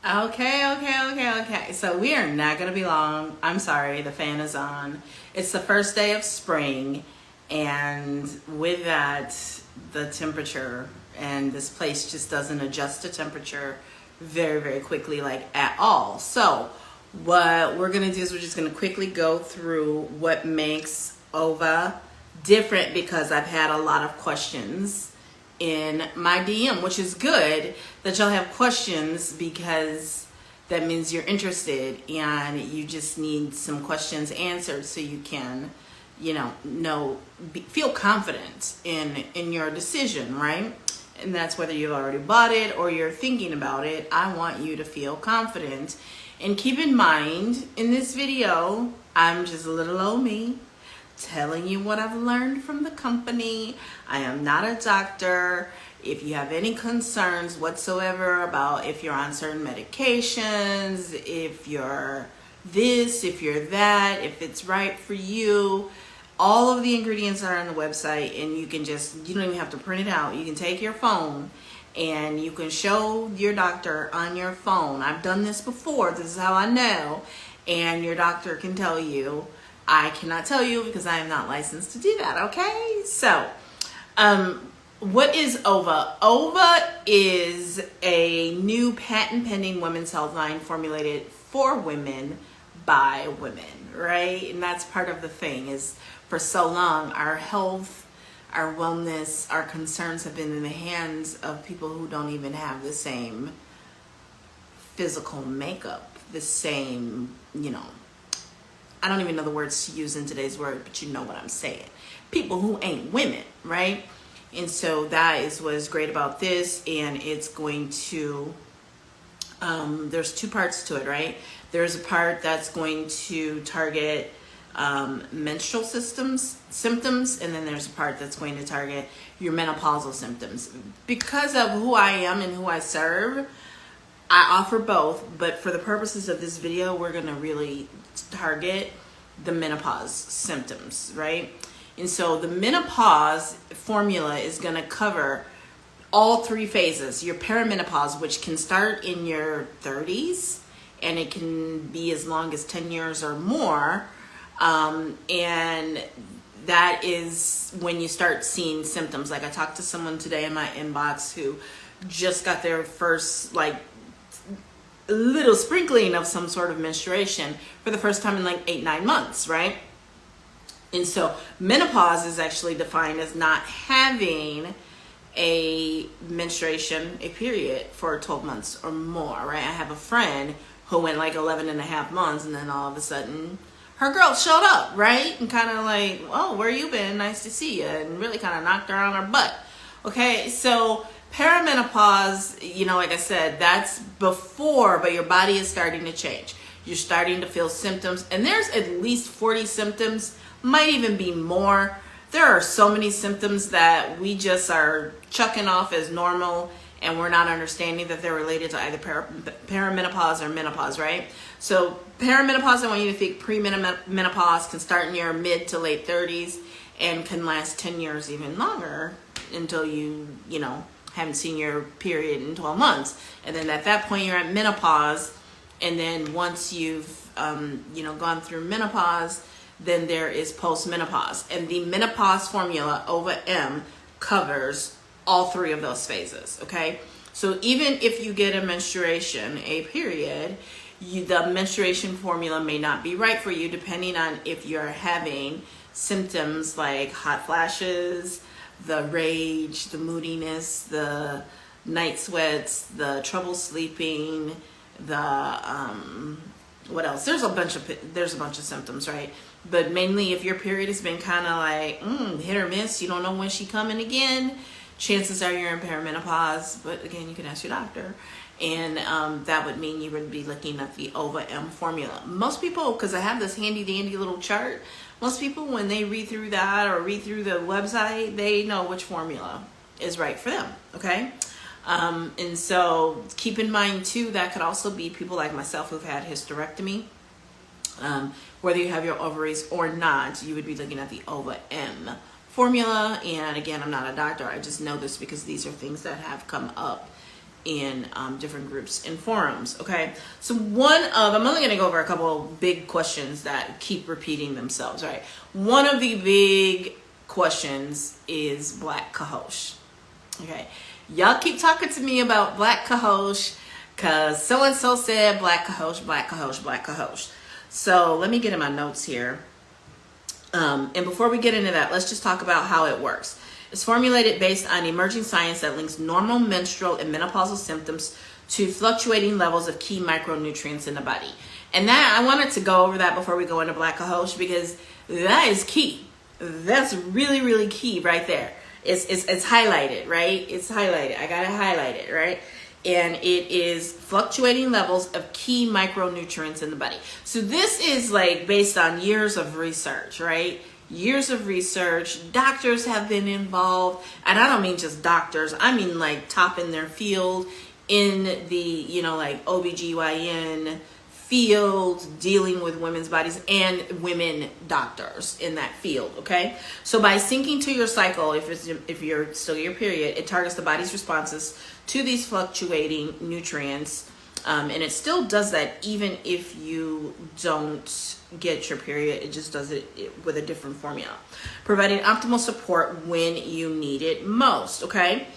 Okay. So we are not going to be long. I'm sorry, the fan is on. It's the first day of spring, and with that, the temperature and this place just doesn't adjust to temperature very, very quickly, like at all. So what we're going to do is we're just going to quickly go through what makes OVA different, because I've had a lot of questions in my DM, which is good that y'all have questions, because that means you're interested and you just need some questions answered so you can, feel confident in your decision, right? And that's whether you've already bought it or you're thinking about it. I want you to feel confident. And keep in mind, in this video, I'm just a little old me telling you what I've learned from the company. I am not a doctor. If you have any concerns whatsoever about if you're on certain medications, if you're this, if you're that, if it's right for you, all of the ingredients are on the website, and you don't even have to print it out. You can take your phone and you can show your doctor on your phone. I've done this before. This is how I know. And your doctor can tell you. I cannot tell you because I am not licensed to do that, okay? So, what is OVA? OVA is a new patent-pending women's health line formulated for women by women, right? And that's part of the thing, is for so long, our health, our wellness, our concerns have been in the hands of people who don't even have the same physical makeup, the same, I don't even know the words to use in today's word, but you know what I'm saying. People who ain't women, right? And so that is what is great about this, and it's going to, there's two parts to it, right? There's a part that's going to target menstrual symptoms, and then there's a part that's going to target your menopausal symptoms. Because of who I am and who I serve, I offer both, but for the purposes of this video, we're going to really target the menopause symptoms, right? And so the menopause formula is going to cover all three phases. Your perimenopause, which can start in your 30s, and it can be as long as 10 years or more. And that is when you start seeing symptoms. Like I talked to someone today in my inbox who just got their first, little sprinkling of some sort of menstruation for the first time in 8-9 months, right? And so menopause is actually defined as not having a menstruation, a period, for 12 months or more, right? I have a friend who went 11 and a half months, and then all of a sudden her girl showed up, right? And kind of oh, where you been? Nice to see you. And really kind of knocked her on her butt. Okay, so perimenopause, like I said, that's before, but your body is starting to change. You're starting to feel symptoms, and there's at least 40 symptoms, might even be more. There are so many symptoms that we just are chucking off as normal, and we're not understanding that they're related to either perimenopause or menopause, right? So perimenopause, I want you to think premenopause can start in your mid to late 30s and can last 10 years, even longer, until you haven't seen your period in 12 months. And then at that point, you're at menopause. And then once you've, gone through menopause, then there is postmenopause. And the menopause formula, OVA-m, covers all three of those phases, okay? So even if you get a menstruation, a period, the menstruation formula may not be right for you, depending on if you're having symptoms like hot flashes, the rage, the moodiness, the night sweats, the trouble sleeping, the what else? There's a bunch of symptoms, right? But mainly if your period has been kind of hit or miss, you don't know when she's coming again, chances are you're in perimenopause. But again, you can ask your doctor, and that would mean you would be looking at the OVA-m formula. Most people, because I have this handy dandy little chart, most people, when they read through that or read through the website, they know which formula is right for them, okay? And so keep in mind, too, that could also be people like myself who've had hysterectomy. Whether you have your ovaries or not, you would be looking at the OVA-m formula. And again, I'm not a doctor. I just know this because these are things that have come up in different groups and forums. Okay, so I'm only going to go over a couple of big questions that keep repeating themselves. Right, one of the big questions is black cohosh. Okay, y'all keep talking to me about black cohosh because so and so said black cohosh, black cohosh, black cohosh. So let me get in my notes here. And before we get into that, let's just talk about how it works. It's formulated based on emerging science that links normal menstrual and menopausal symptoms to fluctuating levels of key micronutrients in the body. And that I wanted to go over that before we go into black cohosh because that is key. That's really, really key right there. It's highlighted, right? It's highlighted. I gotta highlight it, right? And it is fluctuating levels of key micronutrients in the body. So this is like based on years of research, right? Years of research. Doctors have been involved, and I don't mean just doctors. I mean like top in their field in the, like OBGYN field, dealing with women's bodies and women doctors in that field. Okay, so by syncing to your cycle, if you're still your period, it targets the body's responses to these fluctuating nutrients, and it still does that even if you don't get your period. It just does it with a different formula, providing optimal support when you need it most. Okay,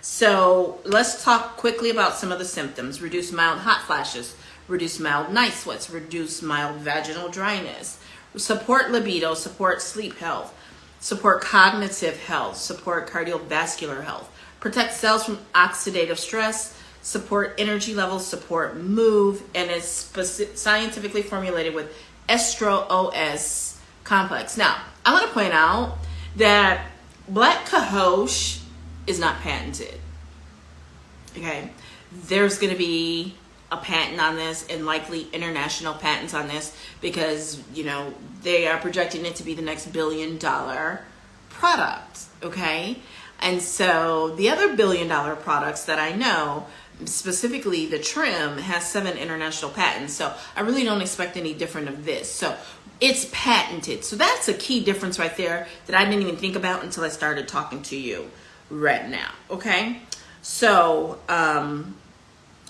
so let's talk quickly about some of the symptoms. Reduce mild hot flashes, reduce mild night sweats, reduce mild vaginal dryness, support libido, support sleep health, support cognitive health, support cardiovascular health, protect cells from oxidative stress, support energy levels, support mood, and is scientifically formulated with estro-OS complex. Now, I want to point out that black cohosh is not patented. Okay, there's going to be a patent on this and likely international patents on this because, they are projecting it to be the next $1 billion product. Okay, and so the other $1 billion products that I know, specifically the trim, has 7 international patents. So I really don't expect any different of this. So it's patented. So that's a key difference right there that I didn't even think about until I started talking to you right now. Okay, so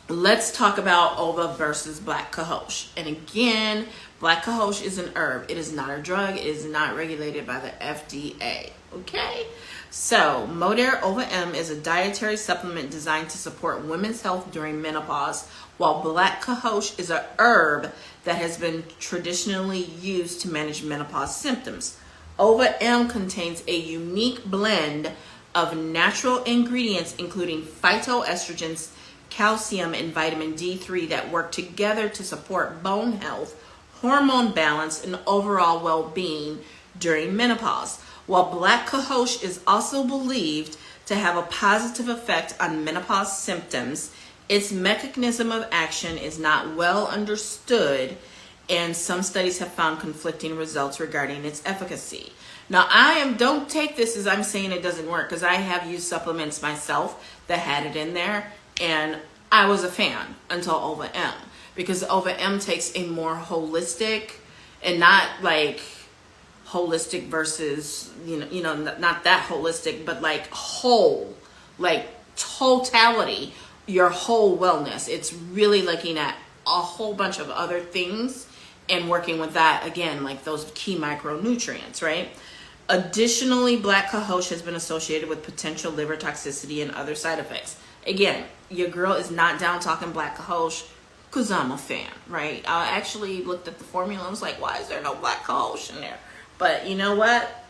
let's talk about OVA versus black cohosh. And again, black cohosh is an herb. It is not a drug. It is not regulated by the FDA. Okay, so Modere OVA-m is a dietary supplement designed to support women's health during menopause, while black cohosh is a herb that has been traditionally used to manage menopause symptoms. OVA-m contains a unique blend of natural ingredients, including phytoestrogens, calcium, and vitamin D3 that work together to support bone health, hormone balance, and overall well-being during menopause. While black cohosh is also believed to have a positive effect on menopause symptoms, its mechanism of action is not well understood, and some studies have found conflicting results regarding its efficacy. Now, don't take this as I'm saying it doesn't work, because I have used supplements myself that had it in there, and I was a fan until OVA-m, because OVA-m takes a more holistic, and not like holistic versus, not that holistic, but like whole, like totality, your whole wellness. It's really looking at a whole bunch of other things and working with that, again, like those key micronutrients, right? Additionally, black cohosh has been associated with potential liver toxicity and other side effects. Again, your girl is not down talking black cohosh because I'm a fan, right? I actually looked at the formula and was like, why is there no black cohosh in there? But you know what?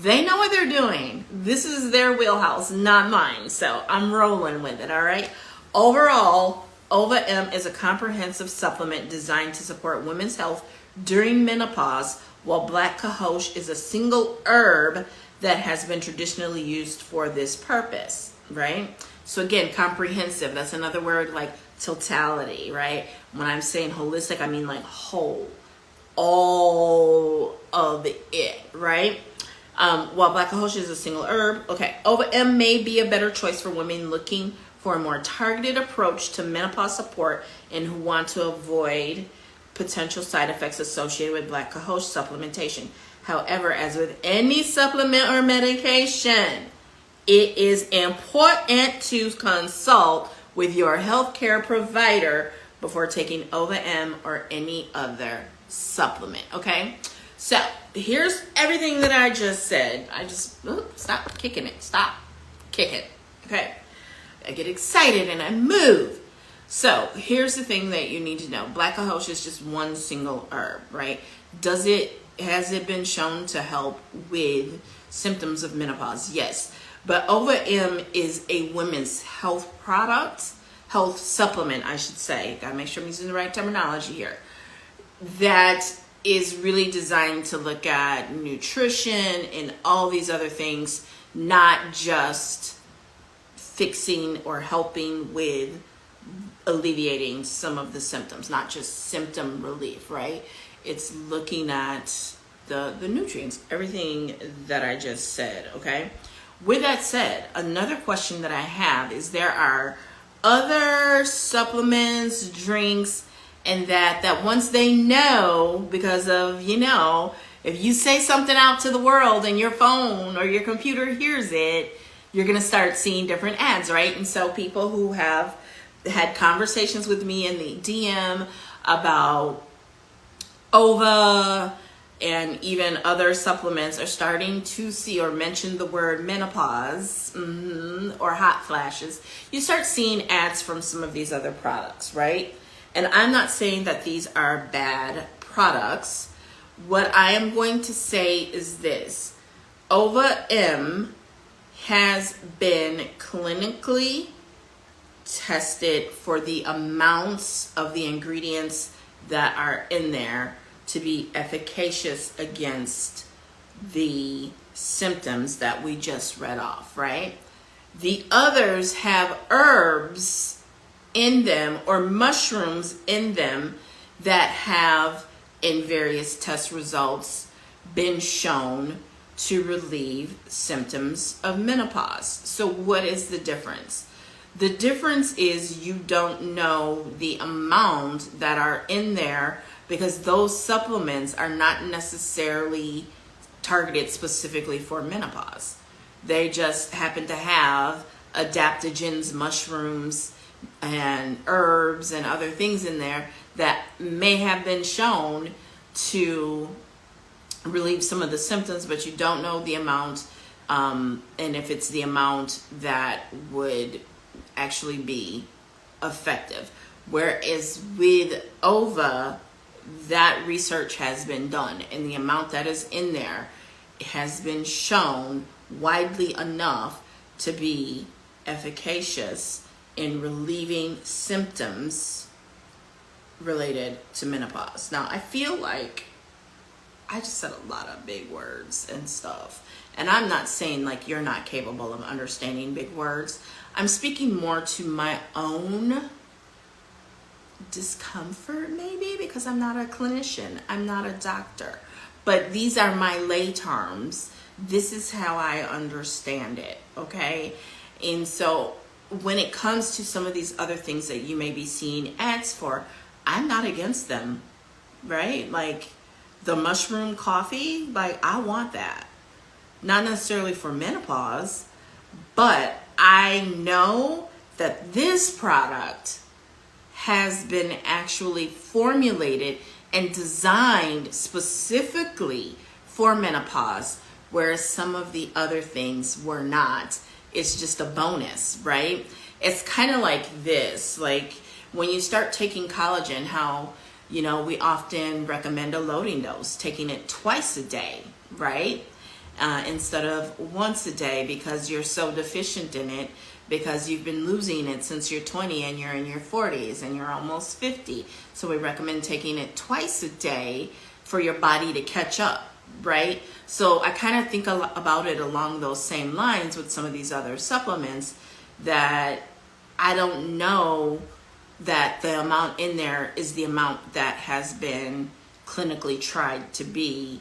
They know what they're doing. This is their wheelhouse, not mine. So I'm rolling with it, all right? Overall, OVA-m is a comprehensive supplement designed to support women's health during menopause, while black cohosh is a single herb that has been traditionally used for this purpose, right? So again, comprehensive, that's another word, like totality, right? When I'm saying holistic, I mean like whole, all of it, right? While black cohosh is a single herb, okay, OVA-m may be a better choice for women looking for a more targeted approach to menopause support and who want to avoid potential side effects associated with black cohosh supplementation. However, as with any supplement or medication, it is important to consult with your healthcare provider before taking OVA-m or any other supplement, okay? So here's everything that I just said. Stop kicking it. Stop kicking. Okay. I get excited and I move. So here's the thing that you need to know. Black cohosh is just one single herb, right? Has it been shown to help with symptoms of menopause? Yes. But OVA-m is a women's health product, health supplement, I should say. Gotta make sure I'm using the right terminology here. That is really designed to look at nutrition and all these other things, not just fixing or helping with alleviating some of the symptoms, not just symptom relief, right? It's looking at the nutrients, everything that I just said, okay? With that said, another question that I have is there are other supplements, drinks, and that once they know, because of, if you say something out to the world and your phone or your computer hears it, you're going to start seeing different ads, right? And so people who have had conversations with me in the DM about OVA and even other supplements are starting to see or mention the word menopause or hot flashes. You start seeing ads from some of these other products, right? And I'm not saying that these are bad products. What I am going to say is this. OVA-m has been clinically tested for the amounts of the ingredients that are in there to be efficacious against the symptoms that we just read off, right? The others have herbs in them or mushrooms in them that have, in various test results, been shown to relieve symptoms of menopause. So what is the difference? The difference is you don't know the amount that are in there because those supplements are not necessarily targeted specifically for menopause. They just happen to have adaptogens, mushrooms, and herbs and other things in there that may have been shown to relieve some of the symptoms, but you don't know the amount and if it's the amount that would actually be effective. Whereas with OVA, that research has been done and the amount that is in there has been shown widely enough to be efficacious in relieving symptoms related to menopause. Now, I feel like I just said a lot of big words and stuff. And I'm not saying like you're not capable of understanding big words. I'm speaking more to my own discomfort maybe because I'm not a clinician. I'm not a doctor. But these are my lay terms. This is how I understand it, okay? And so when it comes to some of these other things that you may be seeing ads for, I'm not against them, right? Like the mushroom coffee, like I want that. Not necessarily for menopause, but I know that this product has been actually formulated and designed specifically for menopause, whereas some of the other things were not. It's just a bonus, right? It's kind of like this, like when you start taking collagen, how, you know, we often recommend a loading dose, taking it twice a day, right? Instead of once a day because you're so deficient in it, because you've been losing it since you're 20 and you're in your 40s and you're almost 50. So we recommend taking it twice a day for your body to catch up, right? So I kind of think about it along those same lines with some of these other supplements, that I don't know that the amount in there is the amount that has been clinically tried to be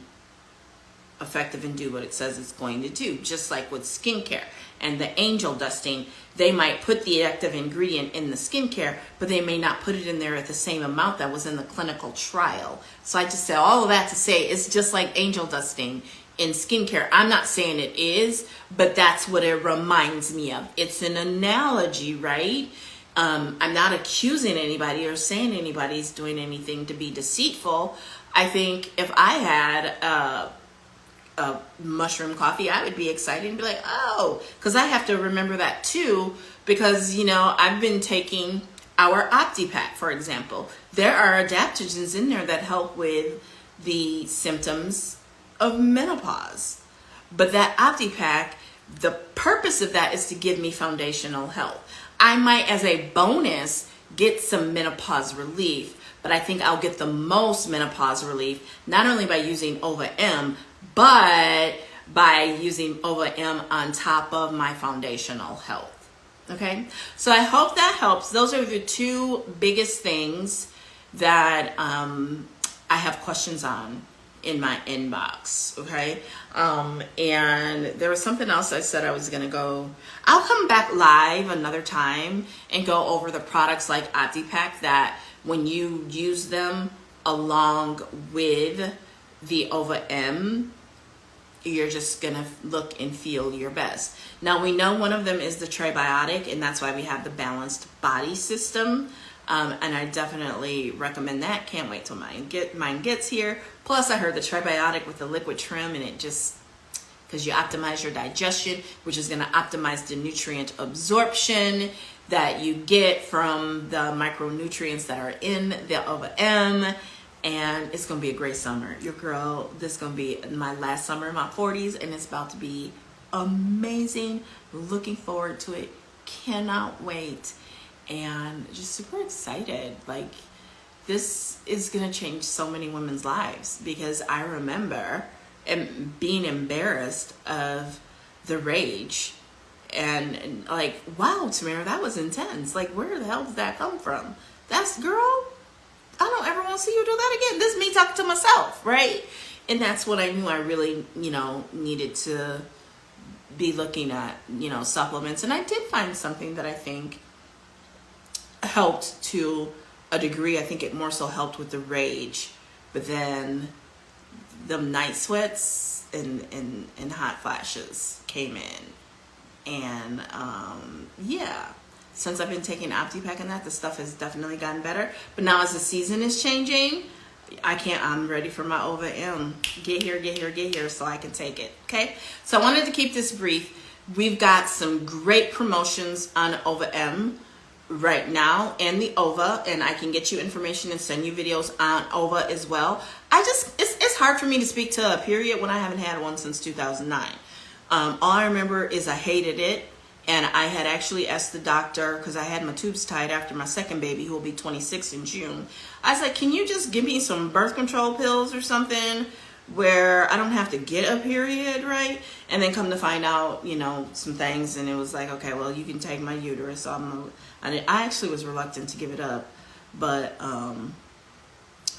effective and do what it says it's going to do. Just like with skincare and the angel dusting, they might put the active ingredient in the skincare, but they may not put it in there at the same amount that was in the clinical trial. So I just said all of that to say it's just like angel dusting in skincare. I'm not saying it is, but that's what it reminds me of. It's an analogy, right? I'm not accusing anybody or saying anybody's doing anything to be deceitful. I think if I had a mushroom coffee, I would be excited and be like, oh, because I have to remember that too, because, you know, I've been taking our OptiPack, for example. There are adaptogens in there that help with the symptoms of menopause. But that OptiPack, the purpose of that is to give me foundational health. I might, as a bonus, get some menopause relief, but I think I'll get the most menopause relief not only by using OVA-m, but by using OVA-m on top of my foundational health. Okay, so I hope that helps. Those are the two biggest things that I have questions on in my inbox. Okay, and there was something else I said I was gonna go. I'll come back live another time and go over the products like OptiPack that when you use them along with the OVA-m, you're just gonna look and feel your best. Now we know one of them is the Tribiotic, and that's why we have the Balanced Body System. And I definitely recommend that. Can't wait till mine gets here. Plus I heard the Tribiotic with the liquid trim, and it just, because you optimize your digestion, which is gonna optimize the nutrient absorption that you get from the micronutrients that are in the OVA-m. And it's gonna be a great summer. Your girl, this is gonna be my last summer in my 40s, and it's about to be amazing. Looking forward to it. Cannot wait. And just super excited. Like, this is gonna change so many women's lives, because I remember being embarrassed of the rage and like, wow, Tamara, that was intense. Like, where the hell did that come from? That's, girl, I don't ever want to see you do that again. This is me talking to myself, right? And that's what I knew I really, you know, needed to be looking at, you know, supplements. And I did find something that I think helped to a degree. I think it more so helped with the rage, but then the night sweats and hot flashes came in. And yeah. Since I've been taking OptiPack and that, the stuff has definitely gotten better. But now as the season is changing, I'm ready for my OVA-m. Get here so I can take it, okay? So I wanted to keep this brief. We've got some great promotions on OVA-m right now and the OVA, and I can get you information and send you videos on OVA as well. It's hard for me to speak to a period when I haven't had one since 2009. All I remember is I hated it. And I had actually asked the doctor, because I had my tubes tied after my second baby, who will be 26 in June. I was like, can you just give me some birth control pills or something where I don't have to get a period, right? And then come to find out, you know, some things. And it was like, okay, well, you can take my uterus. So I actually was reluctant to give it up. But,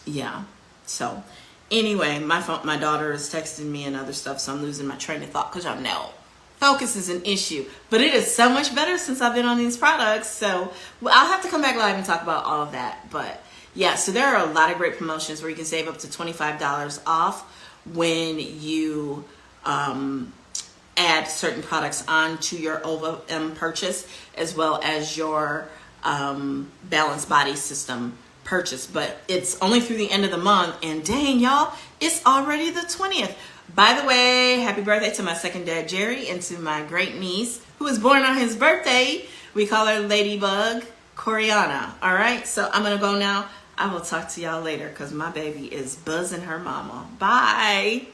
yeah. So, anyway, my daughter is texting me and other stuff, so I'm losing my train of thought, because y'all know focus is an issue, but it is so much better since I've been on these products. So I'll have to come back live and talk about all of that. But yeah, so there are a lot of great promotions where you can save up to $25 off when you add certain products onto your OVA-m purchase, as well as your Balanced Body System purchase. But it's only through the end of the month, and dang, y'all, it's already the 20th. By the way, happy birthday to my second dad, Jerry, and to my great niece, who was born on his birthday. We call her Ladybug Coriana. All right, so I'm going to go now. I will talk to y'all later, because my baby is buzzing her mama. Bye.